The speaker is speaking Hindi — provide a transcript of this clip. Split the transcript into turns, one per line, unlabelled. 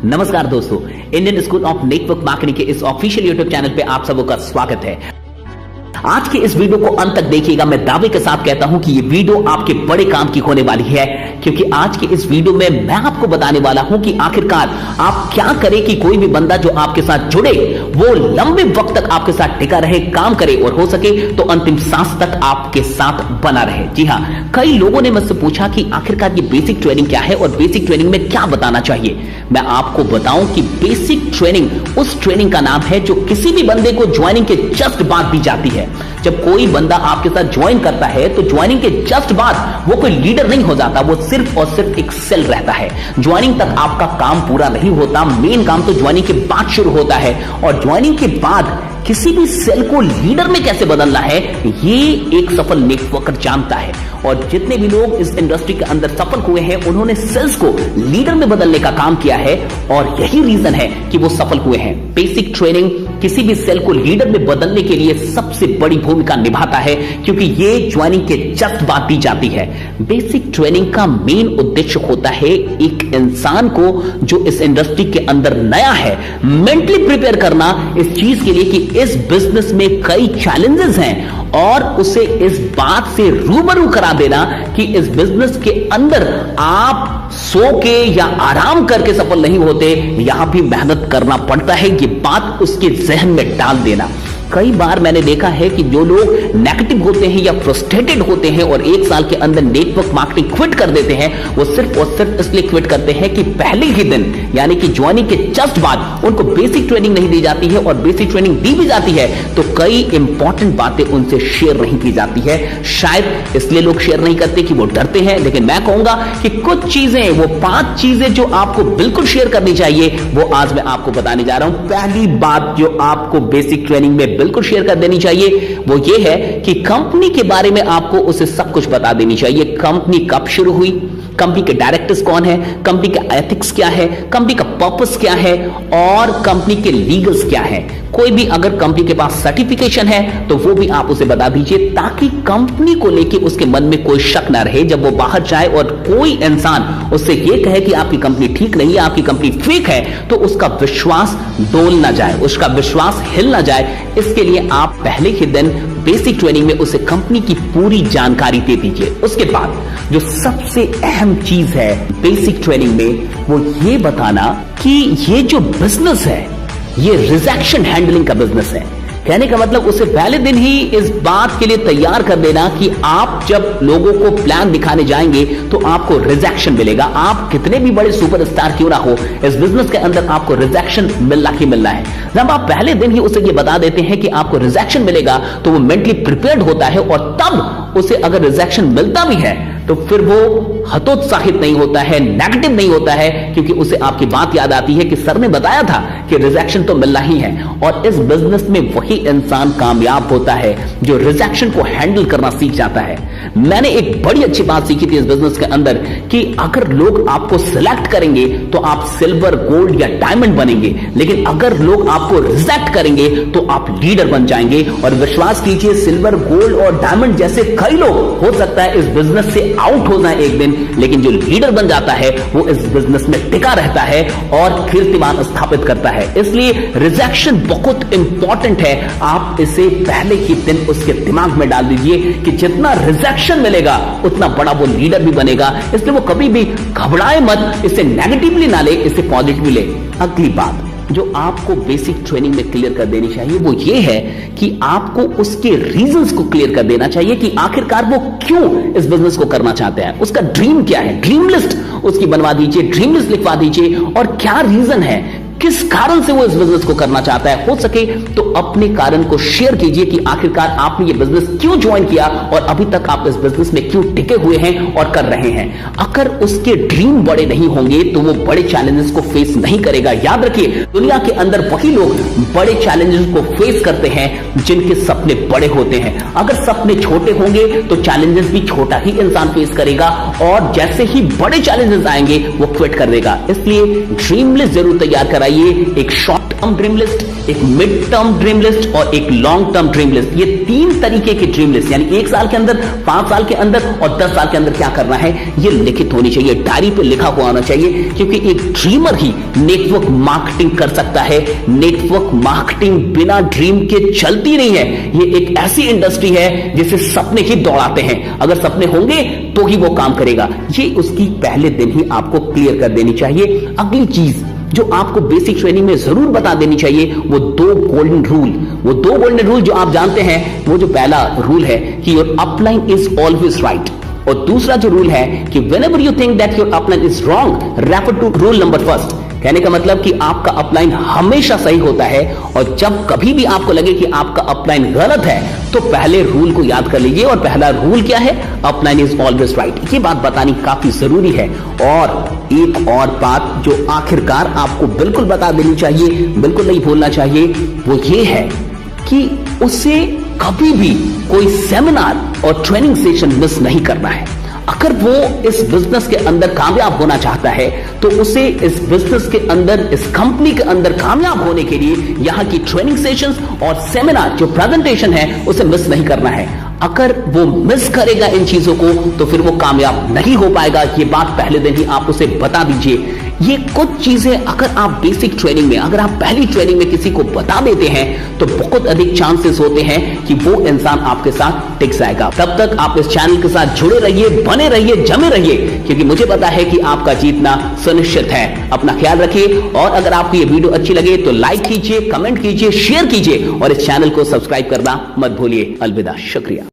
नमस्कार दोस्तों, Indian school of network marketing के इस ऑफिशियल यूट्यूब चैनल पे आप सबों का स्वागत है। आज के इस वीडियो को अंत तक देखिएगा। मैं दावे के साथ कहता हूं कि ये वीडियो आपके बड़े काम की होने वाली है, क्योंकि आज के इस वीडियो में मैं आपको बताने वाला हूं कि आखिरकार आप क्या करें कि कोई भी बंदा जो आपके साथ जुड़े वो लंबे वक्त तक आपके साथ टिका रहे, काम करे और हो सके तो अंतिम सांस तक आपके साथ बना रहे। जी हां, कई लोगों ने मुझसे पूछा कि आखिरकार ये बेसिक ट्रेनिंग क्या है और बेसिक ट्रेनिंग में क्या बताना चाहिए। मैं आपको बताऊं कि बेसिक ट्रेनिंग उस ट्रेनिंग का नाम है जो किसी भी बंदे को ज्वाइनिंग के जस्ट बाद दी जाती है। जब कोई बंदा आपके साथ ज्वाइन करता है तो ज्वाइनिंग के जस्ट बाद वो कोई लीडर नहीं हो जाता, वो सिर्फ और सिर्फ एक सेल रहता है। ज्वाइनिंग तक आपका काम पूरा नहीं होता, मेन काम तो ज्वाइनिंग के बाद शुरू होता है। और ज्वाइनिंग के बाद किसी भी सेल को लीडर में कैसे बदलना है ये एक सफल नेटवर्कर जानता है। और जितने भी लोग इस इंडस्ट्री के अंदर सफल हुए हैं उन्होंने सेल्स को लीडर में बदलने का काम किया है और यही रीजन है कि वो सफल हुए हैं। बेसिक ट्रेनिंग किसी भी सेल को लीडर में बदलने के लिए सबसे बड़ी भूमिका निभाता है, क्योंकि ये ज्वाइनिंग के जस्ट बाद दी जाती है। बेसिक ट्रेनिंग का मेन उद्देश्य होता है एक इंसान को जो इस इंडस्ट्री के अंदर नया है मेंटली प्रिपेयर करना इस चीज के लिए कि इस बिजनेस में कई चैलेंजेस हैं और उसे इस बात से रूबरू करा देना कि इस बिजनेस के अंदर आप सो के या आराम करके सफल नहीं होते, यहां भी मेहनत करना पड़ता है, ये बात उसके जहन में डाल देना। कई बार मैंने देखा है कि जो लोग नेगेटिव होते हैं या फ्रस्ट्रेटेड होते हैं और एक साल के अंदर नेटवर्क मार्केटिंग क्विट कर देते हैं, वो सिर्फ और सिर्फ इसलिए क्विट करते हैं कि पहले ही दिन यानी कि ज्वाइनिंग के जस्ट बाद उनको बेसिक ट्रेनिंग नहीं दी जाती है। और बेसिक ट्रेनिंग दी भी जाती है तो कई इंपॉर्टेंट बातें उनसे शेयर नहीं की जाती है। शायद इसलिए लोग शेयर नहीं करते कि वो डरते हैं, लेकिन मैं कहूंगा कि कुछ चीजें, वो 5 चीजें जो आपको बिल्कुल शेयर करनी चाहिए वो आज मैं आपको बताने जा रहा हूं। पहली बात जो आपको बेसिक ट्रेनिंग में बिल्कुल शेयर कर देनी चाहिए वो ये है कि कंपनी के बारे में आपको उसे सब कुछ बता देनी चाहिए। कंपनी कब शुरू हुई, कंपनी के डायरेक्टर्स कौन है, कंपनी का एथिक्स क्या है, कंपनी का पर्पस क्या है और कंपनी के लीगल्स क्या है। कोई भी अगर कंपनी के पास सर्टिफिकेशन है तो वो भी आप उसे बता दीजिए, ताकि कंपनी को लेके उसके मन में कोई शक ना रहे। जब वो बाहर जाए और कोई इंसान उससे ये कहे कि आपकी कंपनी ठीक नहीं है, आपकी कंपनी फेक है, तो उसका विश्वास डोल ना जाए, उसका विश्वास हिल ना जाए। इसके लिए आप पहले ही दिन बेसिक ट्रेनिंग में उसे कंपनी की पूरी जानकारी दे दीजिए। उसके बाद जो सबसे अहम चीज है बेसिक ट्रेनिंग में वो ये बताना कि ये जो बिजनेस है ये रिजेक्शन हैंडलिंग का बिजनेस है। कहने का मतलब उसे पहले दिन ही इस बात के लिए तैयार कर देना कि आप जब लोगों को प्लान दिखाने जाएंगे तो आपको रिजेक्शन मिलेगा। आप कितने भी बड़े सुपरस्टार क्यों ना हो, इस बिजनेस के अंदर आपको रिजेक्शन मिलना ही मिलना है। जब आप पहले दिन ही उसे ये बता देते हैं कि आपको रिजेक्शन मिलेगा तो वो मेंटली प्रिपेयर्ड होता है और तब उसे अगर रिजेक्शन मिलता भी है तो फिर वो हतोत्साहित नहीं होता है, नेगेटिव नहीं होता है, क्योंकि उसे आपकी बात याद आती है कि सर ने बताया था कि रिजेक्शन तो मिलना ही है। और इस बिजनेस में वही इंसान कामयाब होता है जो रिजेक्शन को हैंडल करना सीख जाता है। मैंने एक बड़ी अच्छी बात सीखी थी इस बिजनेस के अंदर कि अगर लोग आपको सिलेक्ट करेंगे तो आप सिल्वर, गोल्ड या डायमंड बनेंगे, लेकिन अगर लोग आपको रिजेक्ट करेंगे तो आप लीडर बन जाएंगे। और विश्वास कीजिए, सिल्वर, गोल्ड और डायमंड जैसे कई लोग हो सकता है इस बिजनेस से आउट हो जाए एक दिन, लेकिन जो लीडर बन जाता है वो इस बिजनेस में टिका रहता है और कीर्तिमान स्थापित करता है। इसलिए रिजेक्शन बहुत इंपॉर्टेंट है। आप इसे पहले ही दिन उसके दिमाग में डाल दीजिए कि जितना रिजेक्शन मिलेगा उतना बड़ा वो लीडर भी बनेगा। इसलिए वो कभी भी घबराए मत, इसे नेगेटिवली ना ले, इसे पॉजिटिवली ले। अगली बात जो आपको बेसिक ट्रेनिंग में क्लियर कर देनी चाहिए वो ये है कि आपको उसके रीजंस को क्लियर कर देना चाहिए कि आखिरकार वो क्यों इस बिजनेस को करना चाहते हैं, उसका ड्रीम क्या है। ड्रीम लिस्ट उसकी बनवा दीजिए, ड्रीम लिस्ट लिखवा दीजिए और क्या रीजन है, किस कारण से वो इस बिजनेस को करना चाहता है। हो सके तो अपने कारण को शेयर कीजिए कि आखिरकार आपने ये बिजनेस क्यों ज्वाइन किया और अभी तक आप इस बिजनेस में क्यों टिके हुए हैं और कर रहे हैं। अगर उसके ड्रीम बड़े नहीं होंगे तो वो बड़े चैलेंजेस को फेस नहीं करेगा। याद रखिए, दुनिया के अंदर वही लोग बड़े चैलेंजेस को फेस करते हैं जिनके सपने बड़े होते हैं। अगर सपने छोटे होंगे तो चैलेंजेस भी छोटा ही इंसान फेस करेगा और जैसे ही बड़े चैलेंजेस आएंगे वो क्विट कर देगा। इसलिए ड्रीम लिस्ट जरूर तैयार कराइए चाहिए एक शॉर्ट टर्म ड्रीम लिस्ट, एक मिड टर्म ड्रीम लिस्ट और एक लॉन्ग टर्म ड्रीम लिस्ट। ये 3 तरीके की ड्रीम लिस्ट, यानी 1 साल के अंदर, 5 साल के अंदर और 10 साल के अंदर क्या करना है, ये लिखित होनी चाहिए, डायरी पे लिखा हुआ होना चाहिए। क्योंकि एक ड्रीमर ही नेटवर्क मार्केटिंग कर सकता है। नेटवर्क मार्केटिंग बिना ड्रीम के चलती नहीं है। ये एक ऐसी इंडस्ट्री है जिसे सपने ही दौड़ाते हैं। अगर सपने होंगे तो ही वो काम करेगा। ये उसकी पहले दिन ही आपको क्लियर कर देनी चाहिए। अगली चीज जो आपको बेसिक ट्रेनिंग में जरूर बता देनी चाहिए, वो 2 गोल्डन रूल। वो 2 गोल्डन रूल जो आप जानते हैं, वो जो पहला रूल है कि your upline is always right, और दूसरा जो रूल है कि whenever you think that your upline is wrong, refer to rule number first. कहने का मतलब कि आपका अपलाइन हमेशा सही होता है, और जब कभी भी आपको लगे कि आपका अपलाइन गलत है तो पहले रूल को याद कर लीजिए। और पहला रूल क्या है? Upline is always right. ये बात बतानी काफी जरूरी है। और एक और बात जो आखिरकार आपको बिल्कुल बता देनी चाहिए, बिल्कुल नहीं भूलना चाहिए, वो ये है कि उसे कभी भी कोई सेमिनार और ट्रेनिंग सेशन मिस नहीं करना है। अगर वो इस बिजनेस के अंदर कामयाब होना चाहता है तो उसे इस बिजनेस के अंदर, इस कंपनी के अंदर कामयाब होने के लिए यहाँ की ट्रेनिंग सेशंस और सेमिनार जो प्रेजेंटेशन है उसे मिस नहीं करना है। अगर वो मिस करेगा इन चीजों को तो फिर वो कामयाब नहीं हो पाएगा। ये बात पहले दिन ही आप उसे बता दीजिए। ये कुछ चीजें अगर आप बेसिक ट्रेनिंग में, अगर आप पहली ट्रेनिंग में किसी को बता देते हैं तो बहुत अधिक चांसेस होते हैं कि वो इंसान आपके साथ टिक जाएगा। तब तक आप इस चैनल के साथ जुड़े रहिए, बने रहिए, जमे रहिए, क्योंकि मुझे पता है कि आपका जीतना सुनिश्चित है। अपना ख्याल रखिए, और अगर आपको ये वीडियो अच्छी लगे तो लाइक कीजिए, कमेंट कीजिए, शेयर कीजिए और इस चैनल को सब्सक्राइब करना मत भूलिए। अलविदा, शुक्रिया।